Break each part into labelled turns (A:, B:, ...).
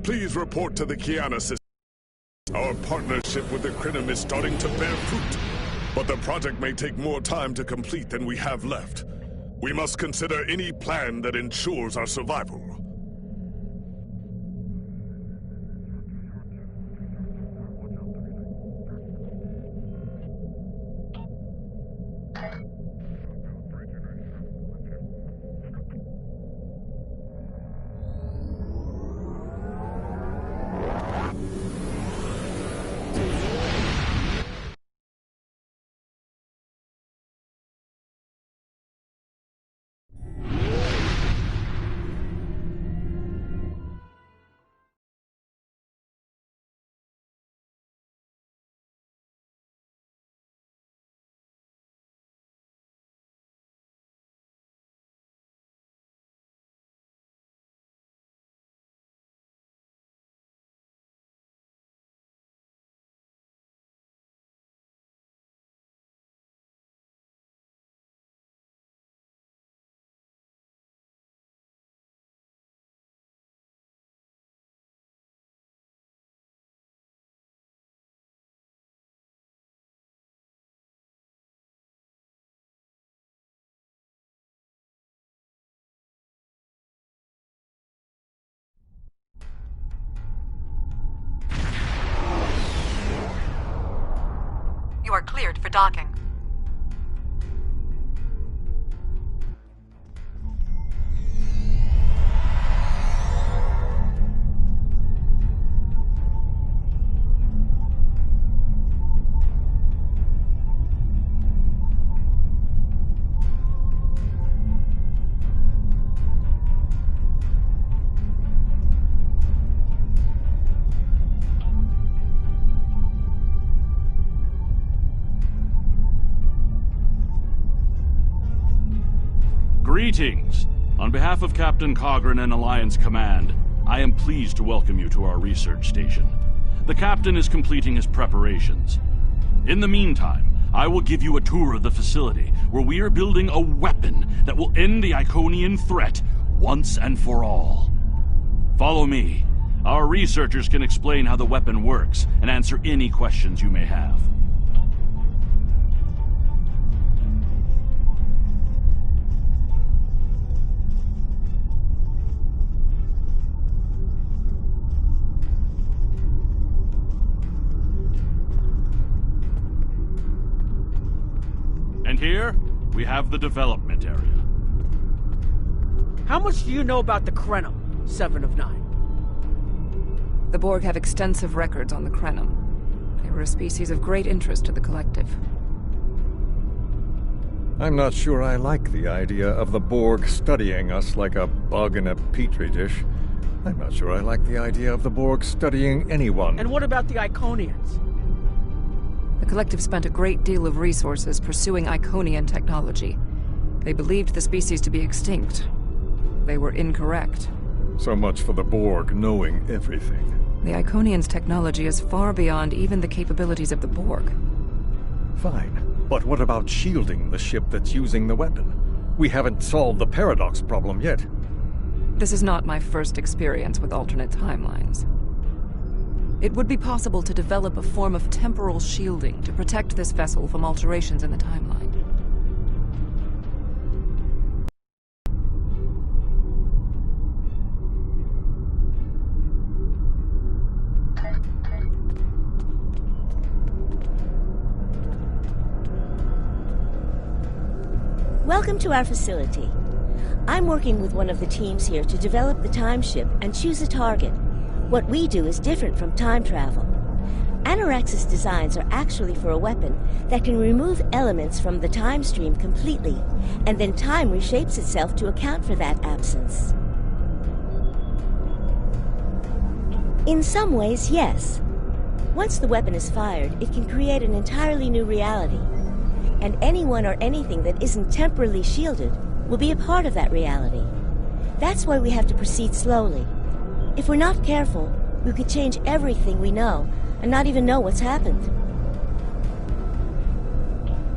A: Please report to the Kiana system. Our partnership with the Krenim is starting to bear fruit, but the project may take more time to complete than we have left. We must consider any plan that ensures our survival.
B: You are cleared for docking.
C: Greetings! On behalf of Captain Cogran and Alliance Command, I am pleased to welcome you to our research station. The Captain is completing his preparations. In the meantime, I will give you a tour of the facility, where we are building a weapon that will end the Iconian threat once and for all. Follow me. Our researchers can explain how the weapon works and answer any questions you may have. And here, we have the development area.
D: How much do you know about the Krenim, 7 of 9?
B: The Borg have extensive records on the Krenim. They were a species of great interest to the Collective.
E: I'm not sure I like the idea of the Borg studying us like a bug in a petri dish. I'm not sure I like the idea of the Borg studying anyone.
D: And what about the Iconians?
B: The Collective spent a great deal of resources pursuing Iconian technology. They believed the species to be extinct. They were incorrect.
E: So much for the Borg knowing everything.
B: The Iconians' technology is far beyond even the capabilities of the Borg.
E: Fine, but what about shielding the ship that's using the weapon? We haven't solved the paradox problem yet.
B: This is not my first experience with alternate timelines. It would be possible to develop a form of temporal shielding to protect this vessel from alterations in the timeline.
F: Welcome to our facility. I'm working with one of the teams here to develop the time ship and choose a target. What we do is different from time travel. Anorax's designs are actually for a weapon that can remove elements from the time stream completely, and then time reshapes itself to account for that absence. In some ways, yes. Once the weapon is fired, it can create an entirely new reality, and anyone or anything that isn't temporally shielded will be a part of that reality. That's why we have to proceed slowly. If we're not careful, we could change everything we know and not even know what's happened.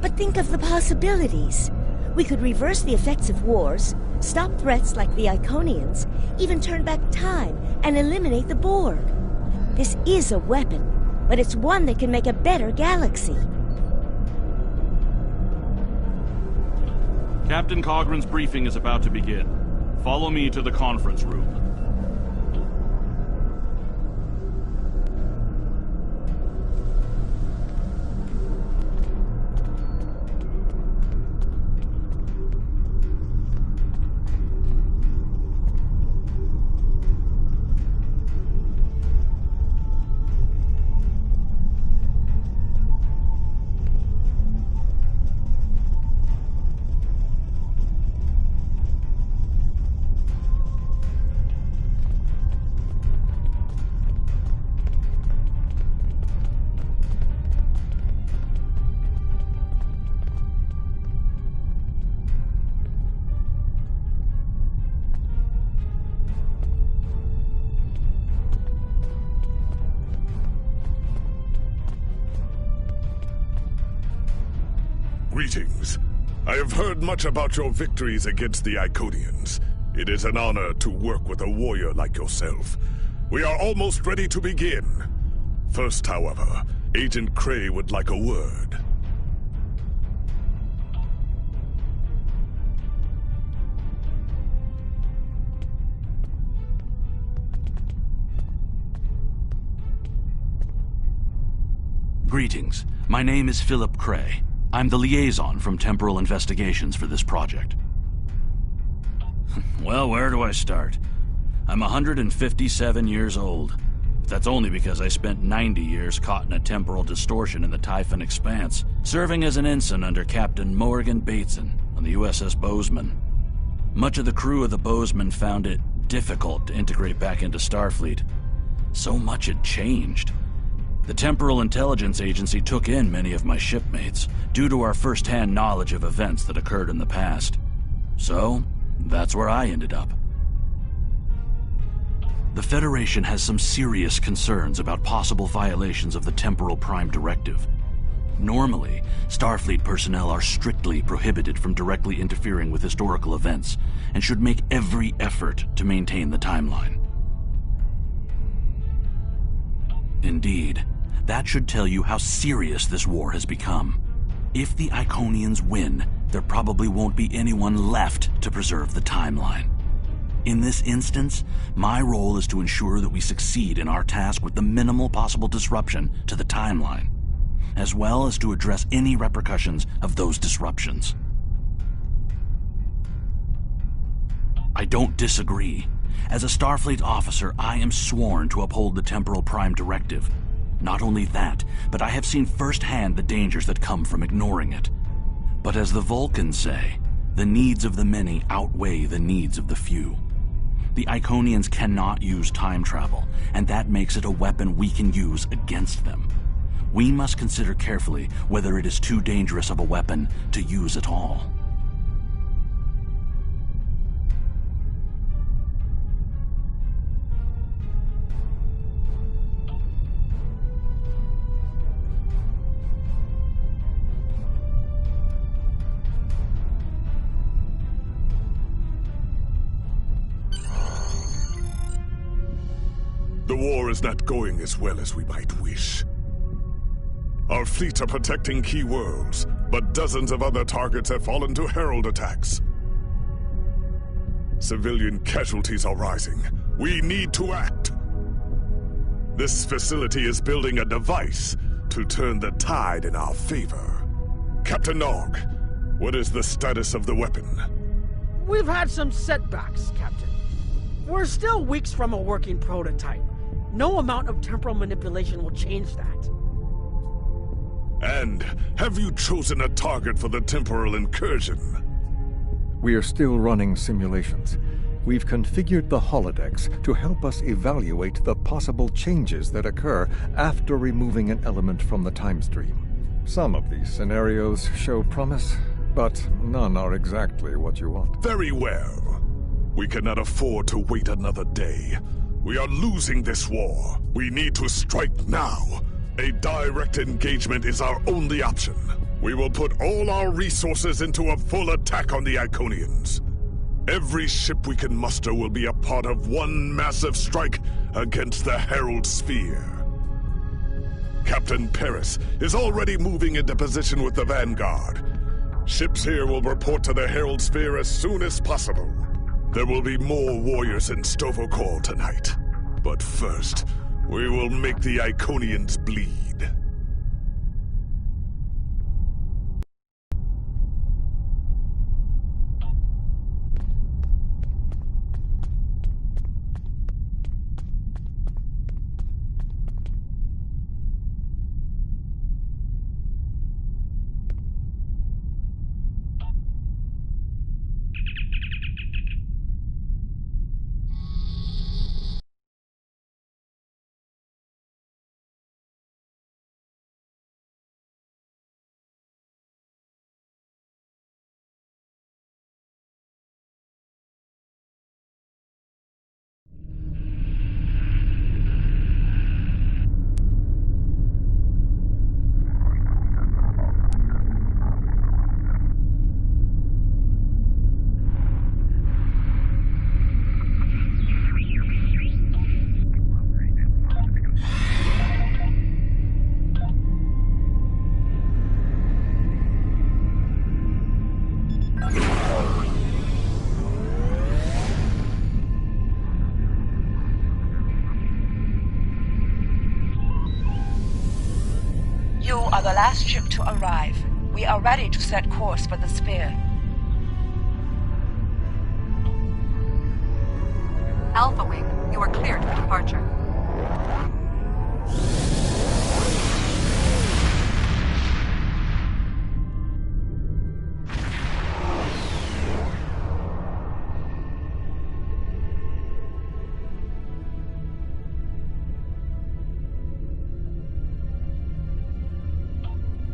F: But think of the possibilities. We could reverse the effects of wars, stop threats like the Iconians, even turn back time and eliminate the Borg. This is a weapon, but it's one that can make a better galaxy.
C: Captain Cogren's briefing is about to begin. Follow me to the conference room.
A: Greetings. I have heard much about your victories against the Iconians. It is an honor to work with a warrior like yourself. We are almost ready to begin. First, however, Agent Cray would like a word.
C: Greetings. My name is Philip Cray. I'm the liaison from Temporal Investigations for this project. Well, where do I start? I'm 157 years old. That's only because I spent 90 years caught in a temporal distortion in the Typhon Expanse, serving as an ensign under Captain Morgan Bateson on the USS Bozeman. Much of the crew of the Bozeman found it difficult to integrate back into Starfleet. So much had changed. The Temporal Intelligence Agency took in many of my shipmates, due to our first-hand knowledge of events that occurred in the past. So, that's where I ended up. The Federation has some serious concerns about possible violations of the Temporal Prime Directive. Normally, Starfleet personnel are strictly prohibited from directly interfering with historical events, and should make every effort to maintain the timeline. Indeed, that should tell you how serious this war has become. If the Iconians win, there probably won't be anyone left to preserve the timeline. In this instance, my role is to ensure that we succeed in our task with the minimal possible disruption to the timeline, as well as to address any repercussions of those disruptions. I don't disagree. As a Starfleet officer, I am sworn to uphold the Temporal Prime Directive. Not only that, but I have seen firsthand the dangers that come from ignoring it. But as the Vulcans say, the needs of the many outweigh the needs of the few. The Iconians cannot use time travel, and that makes it a weapon we can use against them. We must consider carefully whether it is too dangerous of a weapon to use at all.
A: The war is not going as well as we might wish. Our fleets are protecting key worlds, but dozens of other targets have fallen to Herald attacks. Civilian casualties are rising. We need to act. This facility is building a device to turn the tide in our favor. Captain Nog, what is the status of the weapon?
D: We've had some setbacks, Captain. We're still weeks from a working prototype. No amount of temporal manipulation will change that.
A: And have you chosen a target for the temporal incursion?
E: We are still running simulations. We've configured the holodecks to help us evaluate the possible changes that occur after removing an element from the time stream. Some of these scenarios show promise, but none are exactly what you want.
A: Very well. We cannot afford to wait another day. We are losing this war. We need to strike now. A direct engagement is our only option. We will put all our resources into a full attack on the Iconians. Every ship we can muster will be a part of one massive strike against the Herald Sphere. Captain Paris is already moving into position with the Vanguard. Ships here will report to the Herald Sphere as soon as possible. There will be more warriors in Stovokor tonight. But first, we will make the Iconians bleed.
B: You are the last ship to arrive. We are ready to set course for the sphere. Alpha Wing, you are cleared for departure.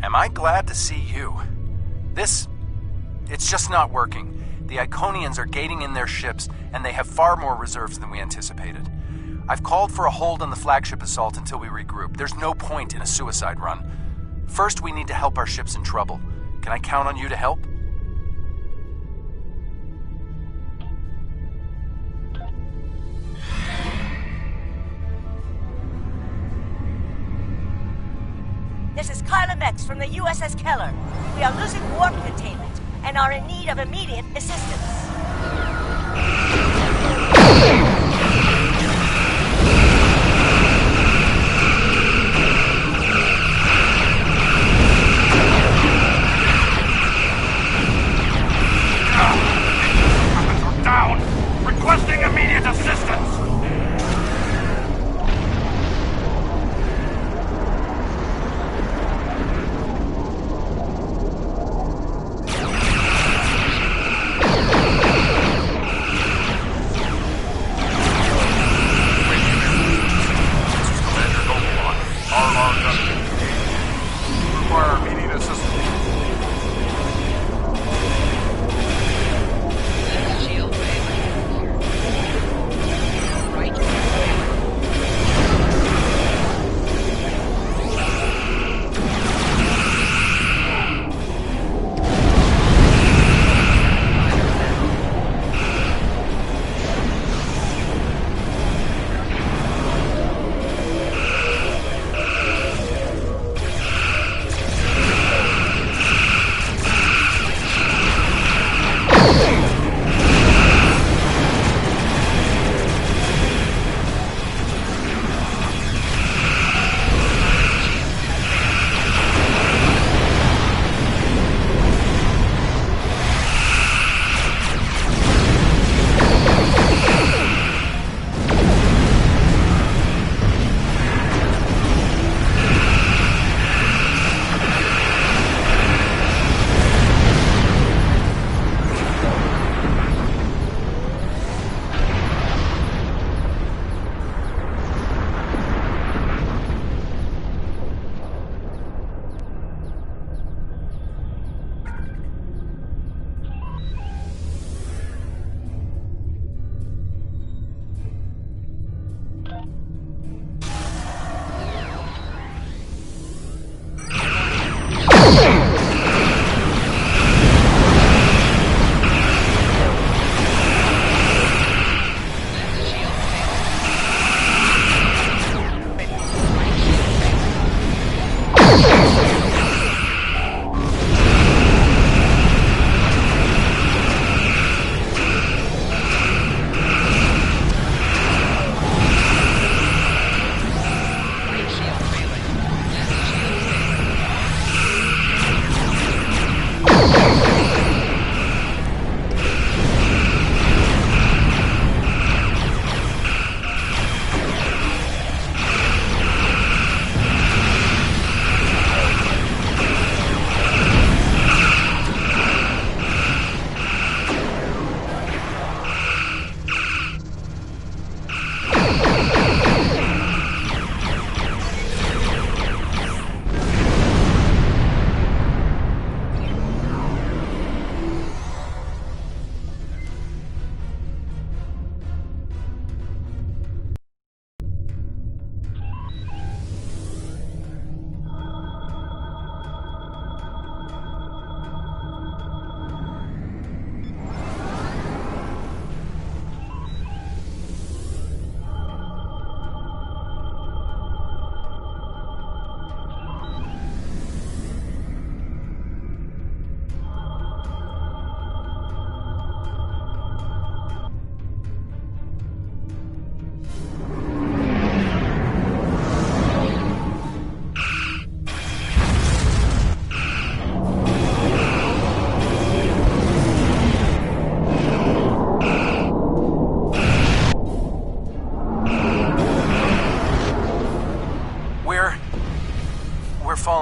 G: Am I glad to see you? It's just not working. The Iconians are gating in their ships, and they have far more reserves than we anticipated. I've called for a hold on the flagship assault until we regroup. There's no point in a suicide run. First, we need to help our ships in trouble. Can I count on you to help?
F: This is Carla Mex from the USS Keller. We are losing warp containment and are in need of immediate assistance.
G: Down! Requesting immediate assistance!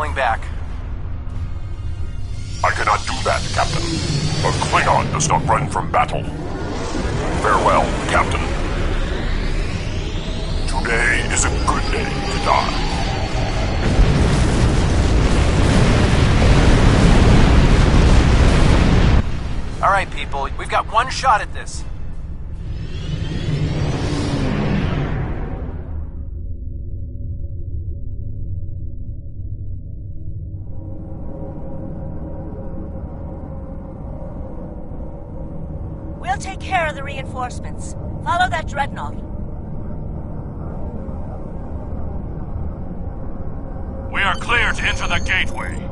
G: coming back.
H: I cannot do that, Captain. A Klingon does not run from battle. Farewell, Captain. Today is a good day to die.
G: All right, people, we've got one shot at this.
F: We'll take care of the reinforcements. Follow that dreadnought.
C: We are clear to enter the gateway.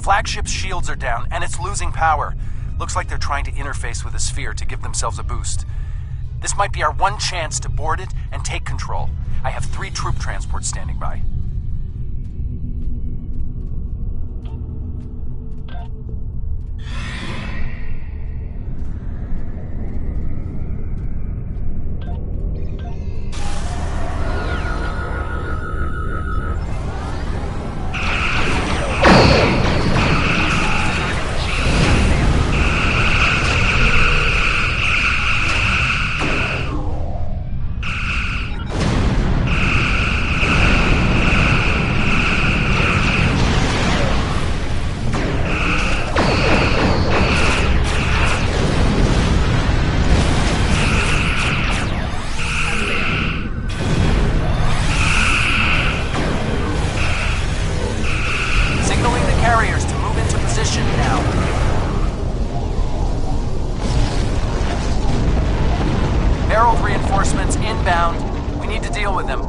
G: Flagship's shields are down, and it's losing power. Looks like they're trying to interface with the sphere to give themselves a boost. This might be our one chance to board it and take control. I have 3 troop transports standing by. Reinforcements inbound. We need to deal with them.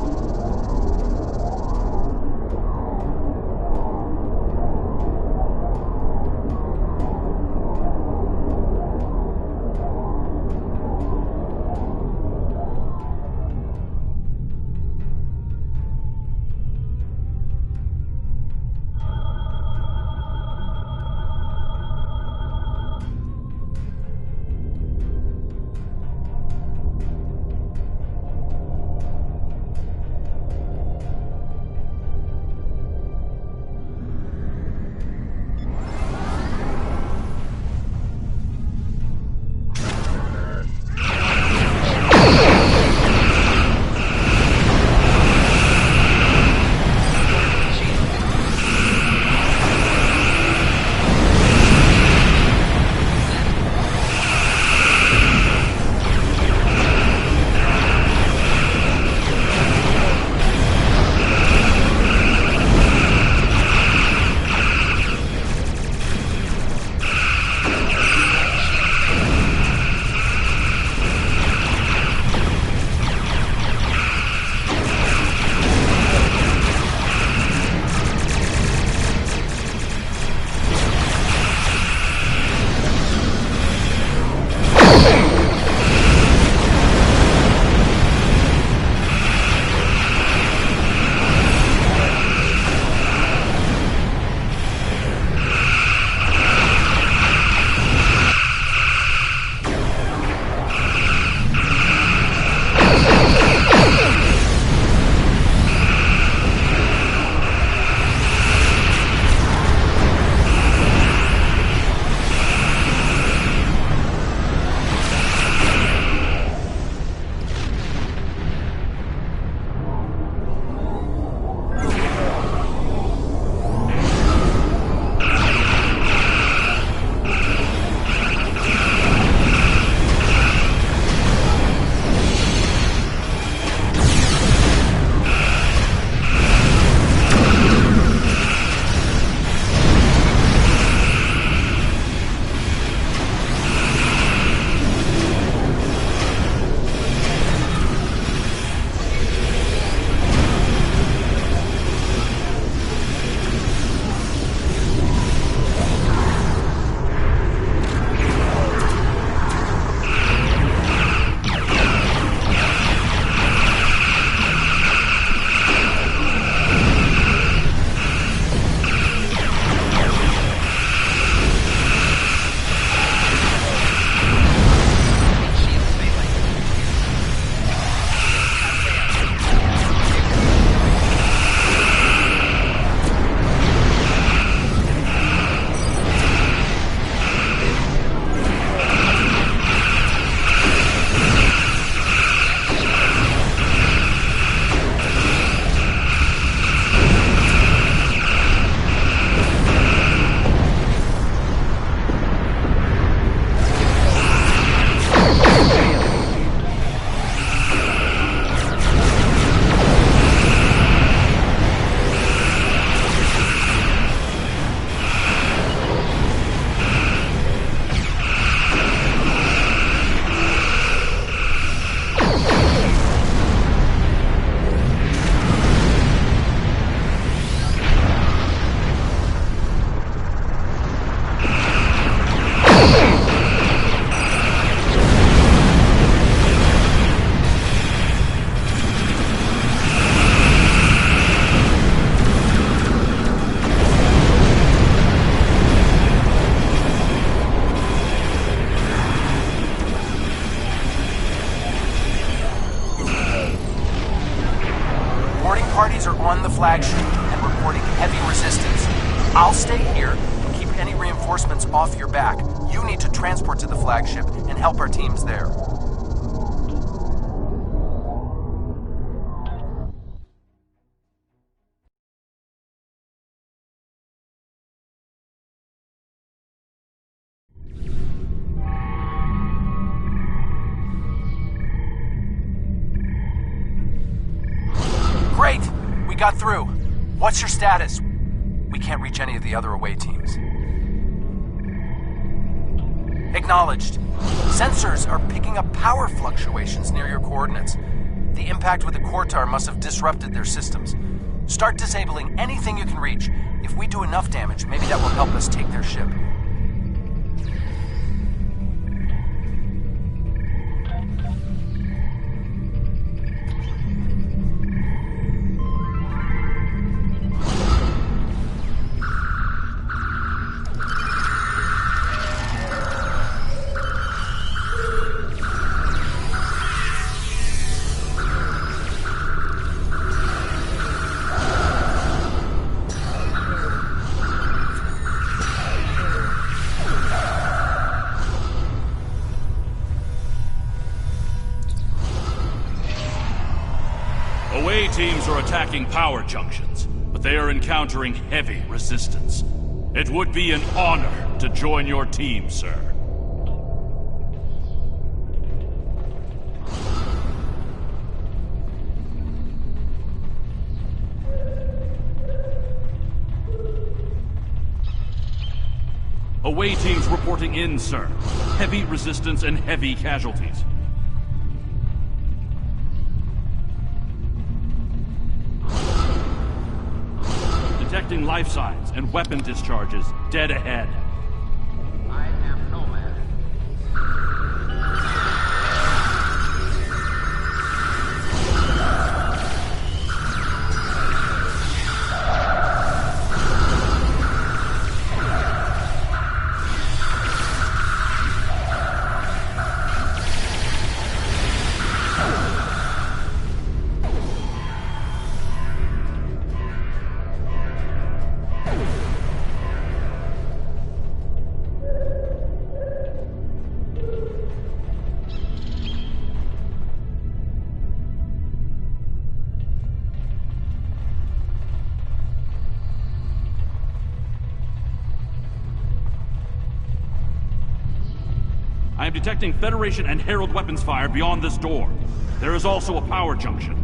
G: flagship and reporting heavy resistance. I'll stay here and keep any reinforcements off your back. You need to transport to the flagship and help our teams there. Great! We got through. What's your status? We can't reach any of the other away teams. Acknowledged. Sensors are picking up power fluctuations near your coordinates. The impact with the Quartar must have disrupted their systems. Start disabling anything you can reach. If we do enough damage, maybe that will help us take their ship.
C: Away teams are attacking power junctions, but they are encountering heavy resistance. It would be an honor to join your team, sir. Away teams reporting in, sir. Heavy resistance and heavy casualties. Detecting life signs and weapon discharges dead ahead.
I: I am Nomad.
C: I am detecting Federation and Herald weapons fire beyond this door. There is also a power junction.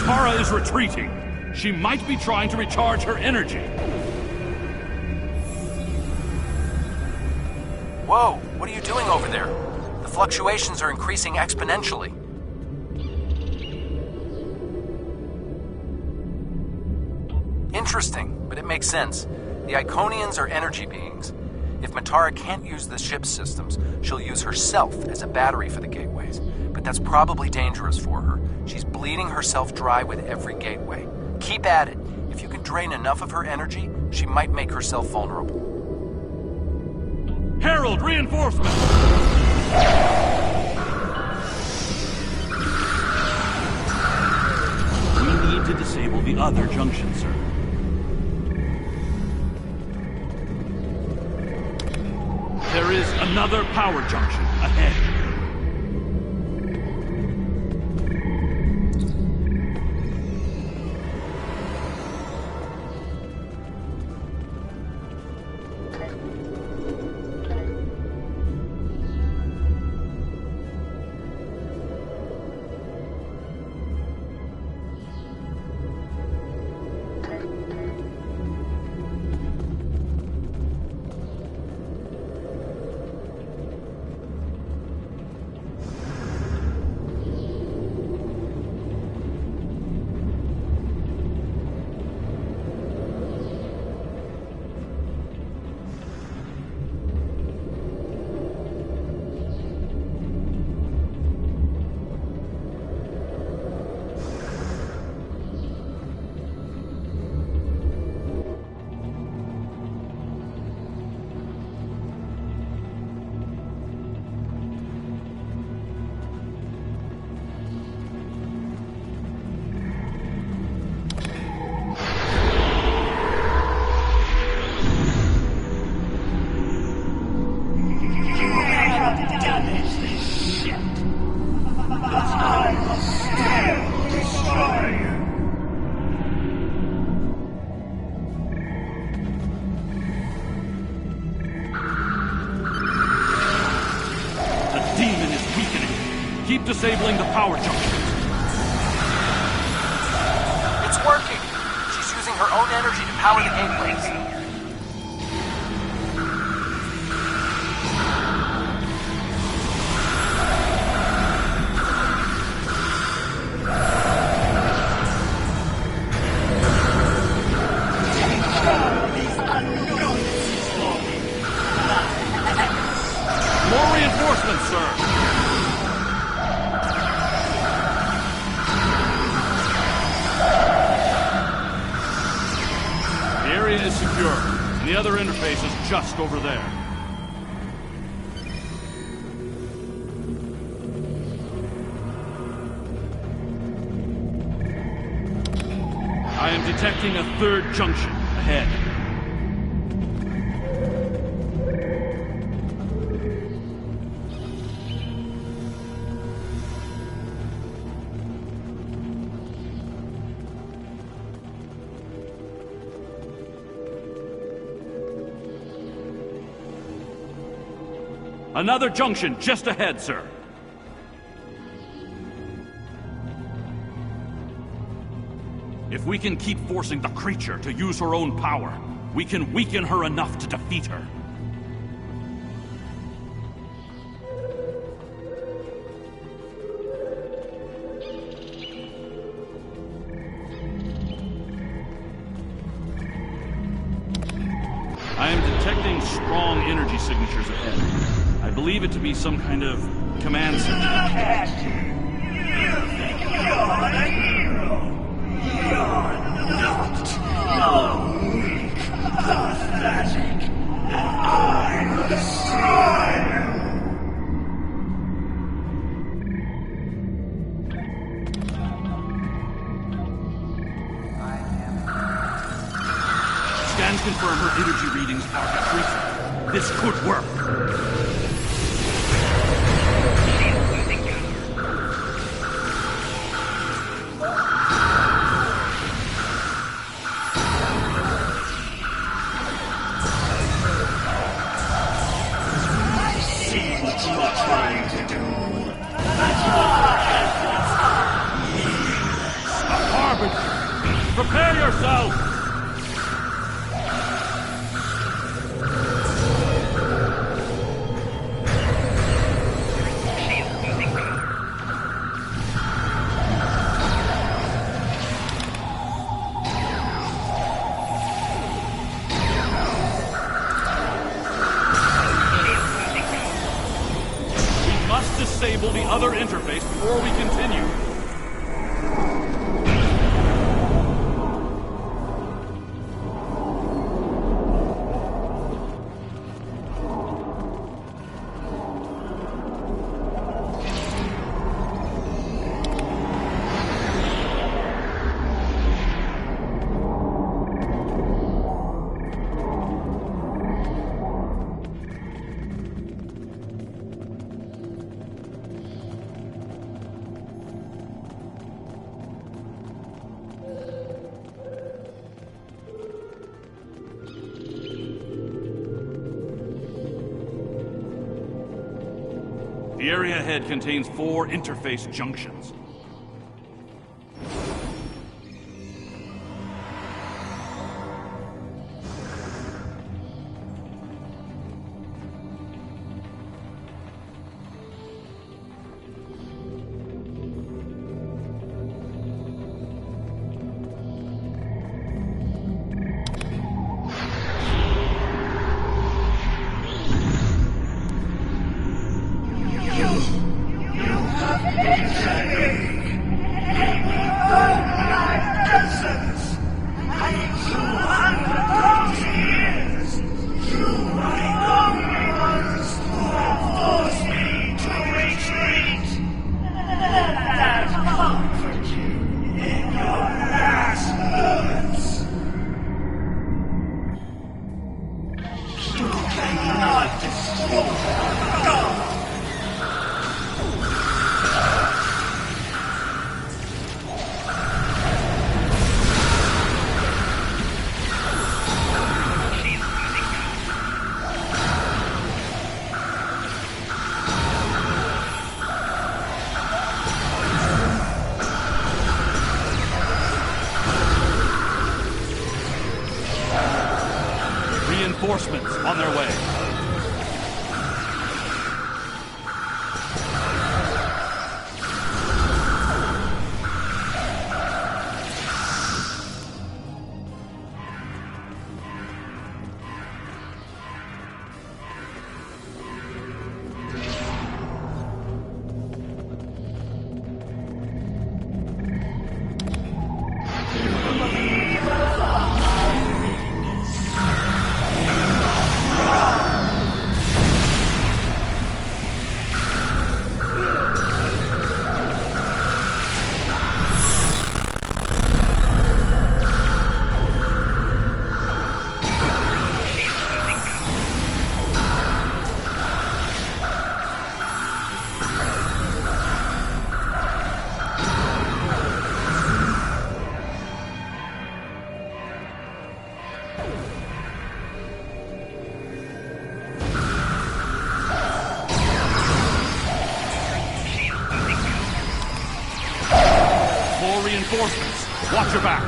C: Tara is retreating. She might be trying to recharge her energy.
G: Whoa, what are you doing over there? The fluctuations are increasing exponentially. Interesting, but it makes sense. The Iconians are energy beings. If Matara can't use the ship's systems, she'll use herself as a battery for the gateways. But that's probably dangerous for her. She's bleeding herself dry with every gateway. Keep at it. If you can drain enough of her energy, she might make herself vulnerable.
C: Herald, reinforcements! We need to disable the other junction, sir. There is another power junction ahead. Keep disabling the power junctions.
G: It's working! She's using her own energy to power the gateways.
C: More reinforcements, sir! Is secure, and the other interface is just over there. I am detecting a third junction ahead. Another junction just ahead, sir. If we can keep forcing the creature to use her own power, we can weaken her enough to defeat her. I am detecting strong energy signatures ahead. I believe it to be some kind of command center.
J: You think you're the hero? You're not. No, weak, pathetic. I'm the destroyer.
C: Scans confirm her energy readings are decreasing. This could work. Prepare yourself! other interface before we continue. The area ahead contains 4 interface junctions. Reinforcements on their way. Reinforcements. Watch your back.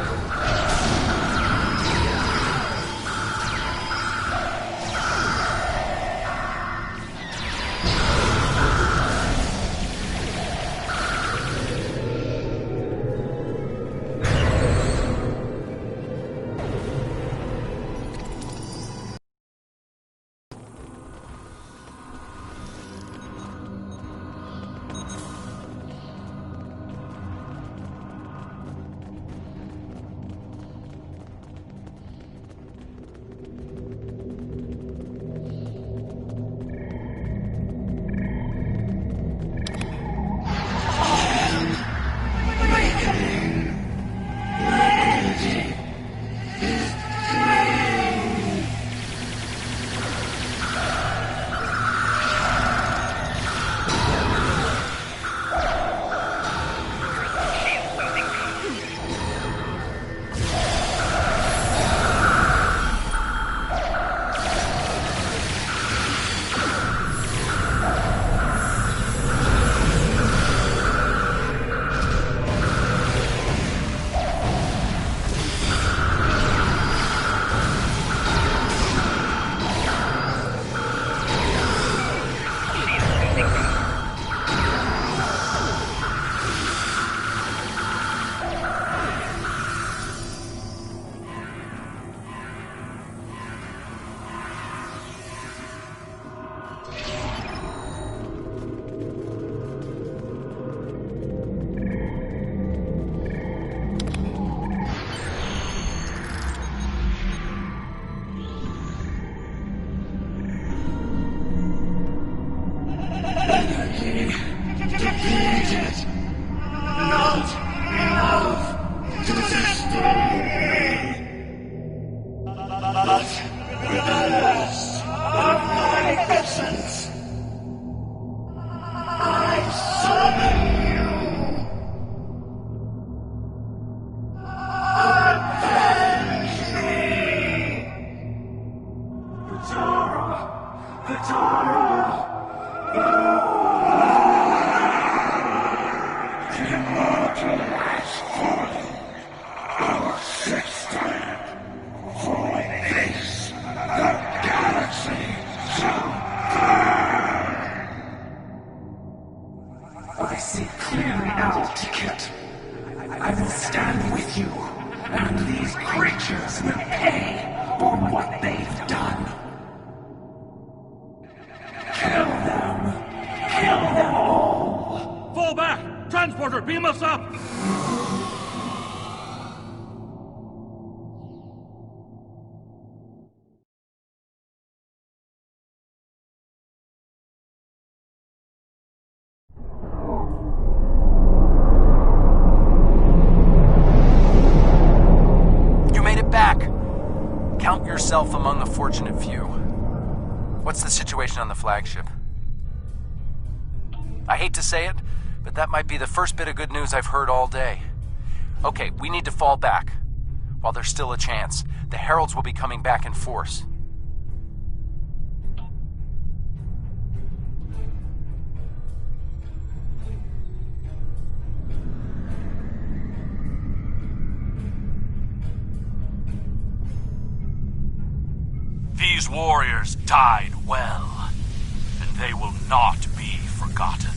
J: And these creatures will pay for what they've done. Kill them! Kill them all!
C: Fall back! Transporter, beam us up!
G: Count yourself among the fortunate few. What's the situation on the flagship? I hate to say it, but that might be the first bit of good news I've heard all day. Okay, we need to fall back. While there's still a chance, the Heralds will be coming back in force.
C: These warriors died well, and they will not be forgotten.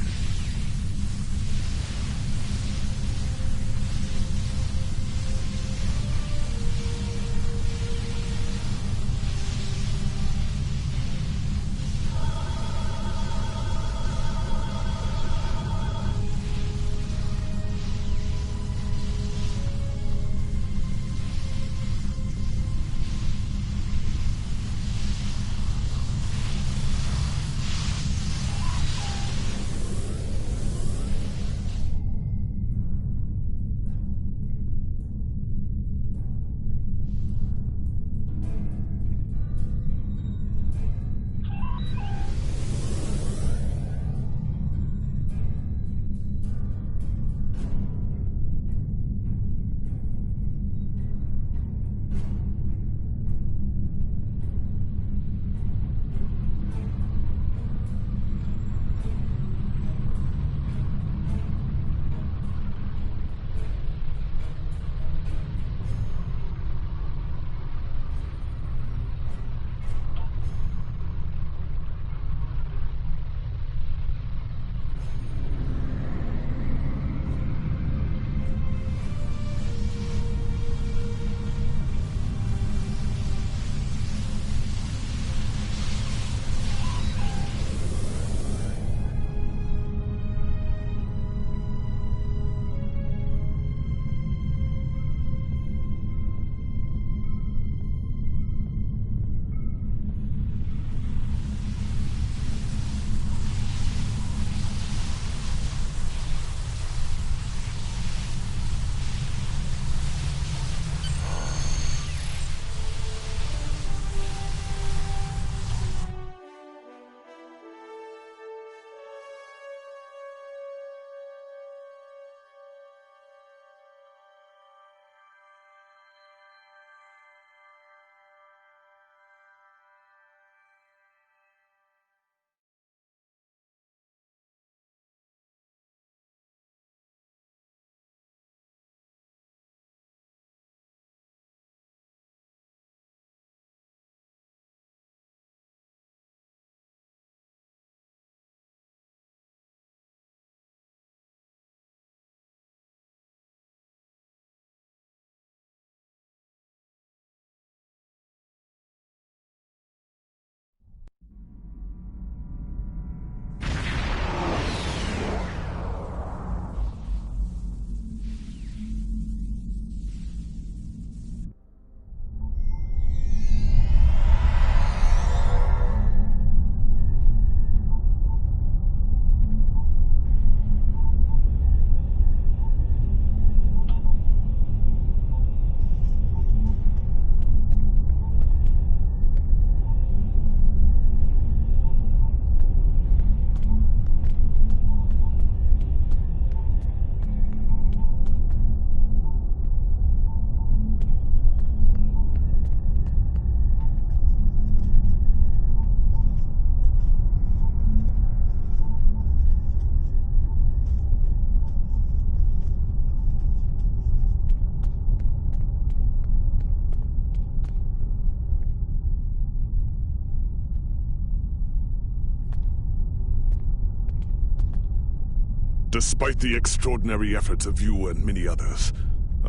A: Despite the extraordinary efforts of you and many others,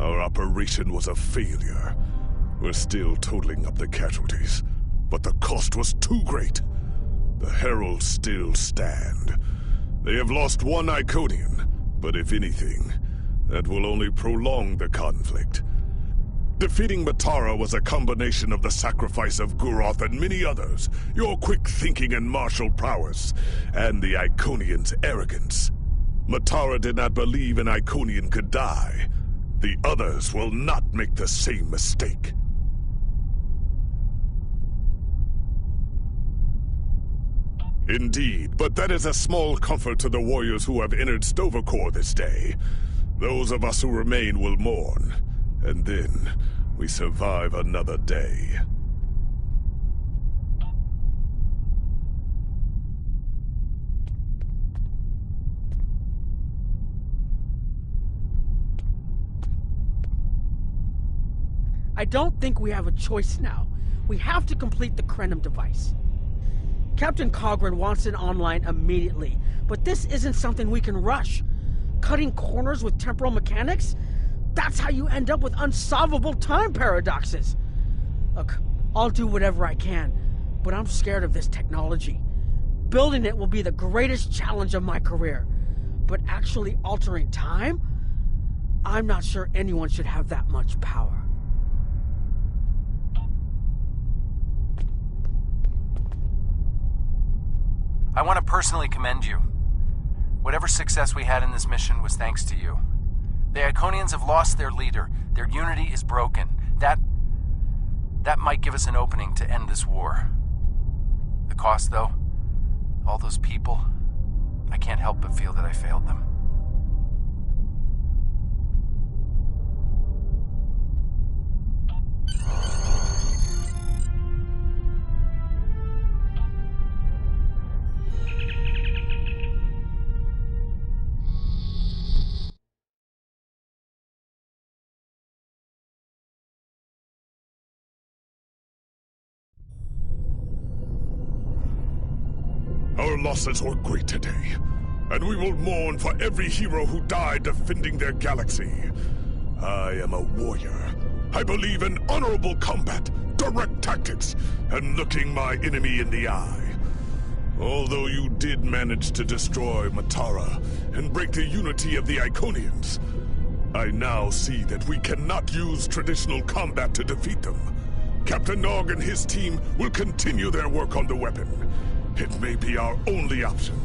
A: Our operation was a failure. We're still totaling up the casualties, but the cost was too great. The Heralds still stand. They have lost one Iconian, but if anything, that will only prolong the conflict. Defeating Matara was a combination of the sacrifice of Guroth and many others, your quick thinking and martial prowess, and the Iconians' arrogance. Matara did not believe an Iconian could die. The others will not make the same mistake. Indeed, but that is a small comfort to the warriors who have entered Stovercore this day. Those of us who remain will mourn, and then we survive another day.
D: I don't think we have a choice now. We have to complete the Krenim device. Captain Cogran wants it online immediately, but this isn't something we can rush. Cutting corners with temporal mechanics? That's how you end up with unsolvable time paradoxes. Look, I'll do whatever I can, but I'm scared of this technology. Building it will be the greatest challenge of my career, but actually altering time? I'm not sure anyone should have that much power.
G: I want to personally commend you. Whatever success we had in this mission was thanks to you. The Iconians have lost their leader. Their unity is broken. That might give us an opening to end this war. The cost, though? All those people? I can't help but feel that I failed them.
A: Our losses were great today, and we will mourn for every hero who died defending their galaxy. I am a warrior. I believe in honorable combat, direct tactics, and looking my enemy in the eye. Although you did manage to destroy Matara and break the unity of the Iconians, I now see that we cannot use traditional combat to defeat them. Captain Nog and his team will continue their work on the weapon. It may be our only option.